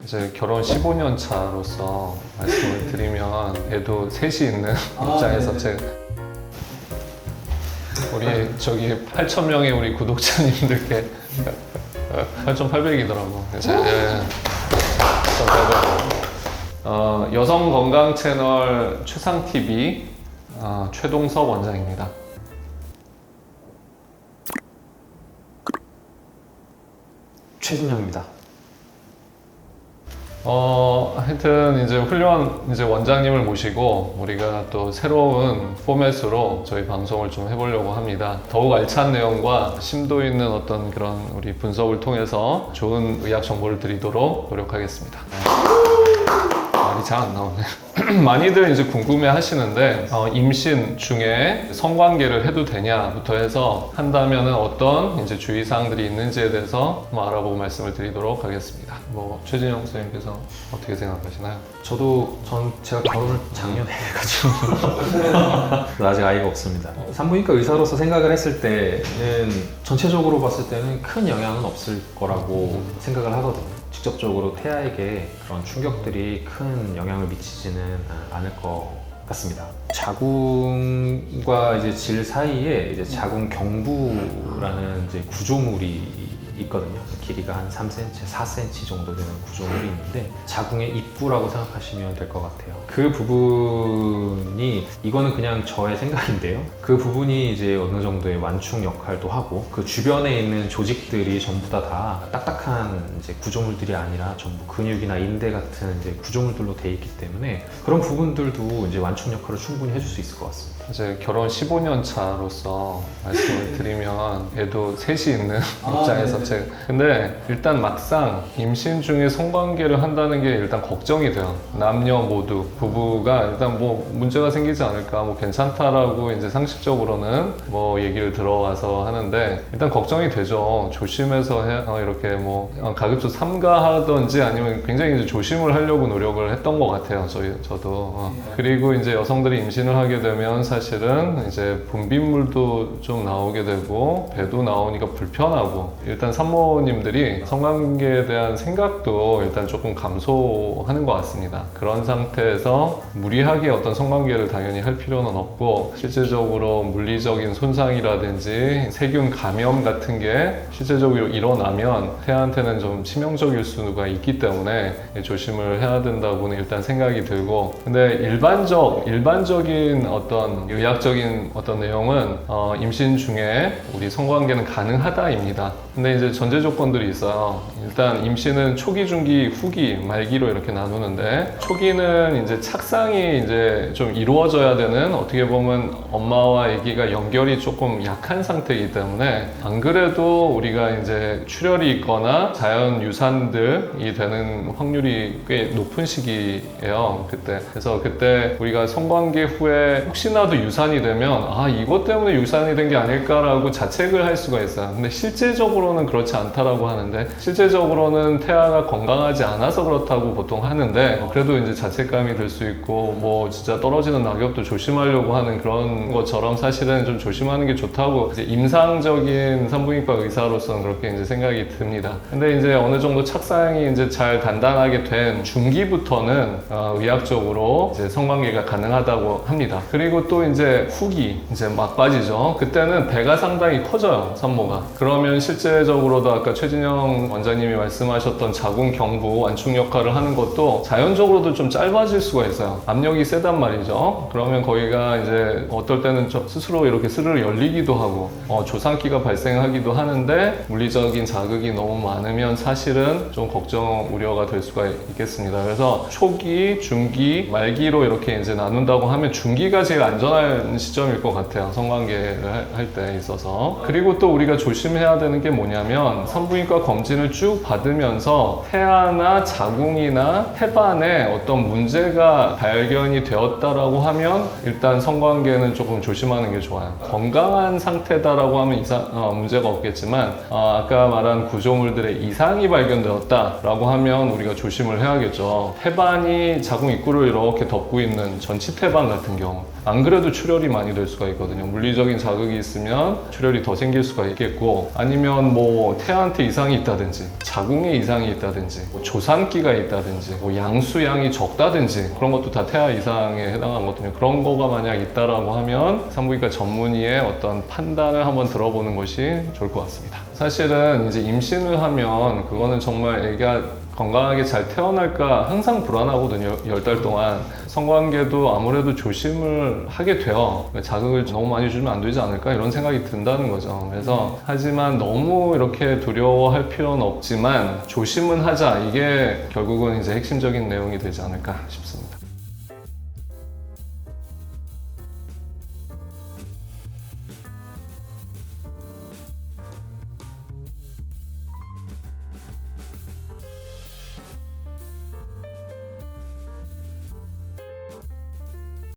이제 결혼 15년 차로서 말씀을 드리면 애도 셋이 있는 입장에서 우리 저기 8,000명의 우리 구독자님들께 8,800이더라고. 8,800. 여성 건강 채널 최상TV 최동석 원장입니다. 최진영입니다. 하여튼 이제 훌륭한 원장님을 모시고 우리가 또 새로운 포맷으로 저희 방송을 좀 해보려고 합니다. 더욱 알찬 내용과 심도 있는 어떤 그런 우리 분석을 통해서 좋은 의학 정보를 드리도록 노력하겠습니다. 말이 잘 안 나오네. 많이들 이제 궁금해 하시는데, 임신 중에 성관계를 해도 되냐부터 해서 한다면은 어떤 이제 주의사항들이 있는지에 대해서 한번 알아보고 말씀을 드리도록 하겠습니다. 최진영 선생님께서 어떻게 생각하시나요? 제가 결혼을 작년에 해가지고 아직 아이가 없습니다. 산부인과 의사로서 생각을 했을 때는 전체적으로 봤을 때는 큰 영향은 없을 거라고 생각을 하거든요. 직접적으로 태아에게 그런 충격들이 큰 영향을 미치지는 않을 것 같습니다. 자궁과 이제 질 사이에 이제 자궁 경부라는 이제 구조물이 있거든요. 길이가 한 3cm, 4cm 정도 되는 구조물이 있는데 자궁의 입구라고 생각하시면 될 것 같아요. 그 부분이, 이거는 그냥 저의 생각인데요. 그 부분이 이제 어느 정도의 완충 역할도 하고, 그 주변에 있는 조직들이 전부 다 딱딱한 이제 구조물들이 아니라 전부 근육이나 인대 같은 이제 구조물들로 돼 있기 때문에 그런 부분들도 이제 완충 역할을 충분히 해줄 수 있을 것 같습니다. 이제 결혼 15년 차로서 말씀을 드리면 애도 셋이 있는 입장에서 근데 일단 막상 임신 중에 성관계를 한다는 게 일단 걱정이 돼요. 남녀 모두 부부가 일단 문제가 생기지 않을까, 괜찮다라고 이제 상식적으로는 얘기를 들어와서 하는데 일단 걱정이 되죠. 조심해서 이렇게 가급적 삼가하든지 아니면 굉장히 이제 조심을 하려고 노력을 했던 것 같아요. 저도. 그리고 이제 여성들이 임신을 하게 되면 사실은 이제 분비물도 좀 나오게 되고 배도 나오니까 불편하고, 일단 산모님들이 성관계에 대한 생각도 일단 조금 감소하는 것 같습니다. 그런 상태에서 무리하게 어떤 성관계를 당연히 할 필요는 없고, 실제적으로 물리적인 손상이라든지 세균 감염 같은 게 실제적으로 일어나면 태아한테는 좀 치명적일 수가 있기 때문에 조심을 해야 된다고는 일단 생각이 들고, 근데 일반적인 어떤 의학적인 어떤 내용은 임신 중에 우리 성관계는 가능하다입니다. 근데 이제 전제 조건들이 있어요. 일단 임신은 초기, 중기, 후기, 말기로 이렇게 나누는데, 초기는 이제 착상이 이제 좀 이루어져야 되는, 어떻게 보면 엄마와 아기가 연결이 조금 약한 상태이기 때문에 안 그래도 우리가 이제 출혈이 있거나 자연 유산들이 되는 확률이 꽤 높은 시기예요. 그래서 그때 우리가 성관계 후에 혹시나도 유산이 되면 이것 때문에 유산이 된 게 아닐까라고 자책을 할 수가 있어요. 근데 실제적으로는 그렇지 않다라고 하는데, 실제적으로는 태아가 건강하지 않아서 그렇다고 보통 하는데, 그래도 이제 자책감이 들 수 있고 진짜 떨어지는 낙엽도 조심하려고 하는 그런 것처럼 사실은 좀 조심하는 게 좋다고 이제 임상적인 산부인과 의사로서는 그렇게 이제 생각이 듭니다. 근데 이제 어느 정도 착상이 이제 잘 단단하게 된 중기부터는 의학적으로 이제 성관계가 가능하다고 합니다. 그리고 또 이제 후기, 이제 막바지죠. 그때는 배가 상당히 커져요, 산모가. 그러면 실제적으로도 아까 최진영 원장님이 말씀하셨던 자궁 경부 완충 역할을 하는 것도 자연적으로도 좀 짧아질 수가 있어요. 압력이 세단 말이죠. 그러면 거기가 이제 어떨 때는 스스로 이렇게 스르르 열리기도 하고 조상기가 발생하기도 하는데, 물리적인 자극이 너무 많으면 사실은 좀 걱정, 우려가 될 수가 있겠습니다. 그래서 초기, 중기, 말기로 이렇게 이제 나눈다고 하면 중기가 제일 안전한 시점일 것 같아요. 성관계를 할 때 있어서. 그리고 또 우리가 조심해야 되는 게 뭐냐면, 산부인과 검진을 쭉 받으면서 태아나 자궁이나胎盘에 어떤 문제가 발견이 되었다라고 하면 일단 성관계는 조금 조심하는 게 좋아요. 건강한 상태다라고 하면 문제가 없겠지만, 아까 말한 구조물들의 이상이 발견되었다라고 하면 우리가 조심을 해야겠죠.胎盤이 자궁 입구를 이렇게 덮고 있는 전치胎盤같은 경우, 안 그래도 아무래도 출혈이 많이 될 수가 있거든요. 물리적인 자극이 있으면 출혈이 더 생길 수가 있겠고, 아니면 뭐 태아한테 이상이 있다든지 자궁에 이상이 있다든지 뭐 조산기가 있다든지 뭐 양수양이 적다든지 그런 것도 다 태아 이상에 해당하거든요. 그런 거가 만약 있다라고 하면 산부인과 전문의의 어떤 판단을 한번 들어보는 것이 좋을 것 같습니다. 사실은 이제 임신을 하면 그거는 정말 애가 건강하게 잘 태어날까 항상 불안하거든요. 10달 동안. 성관계도 아무래도 조심을 하게 돼요. 자극을 너무 많이 주면 안 되지 않을까 이런 생각이 든다는 거죠. 그래서 하지만 너무 이렇게 두려워할 필요는 없지만 조심은 하자. 이게 결국은 이제 핵심적인 내용이 되지 않을까 싶습니다.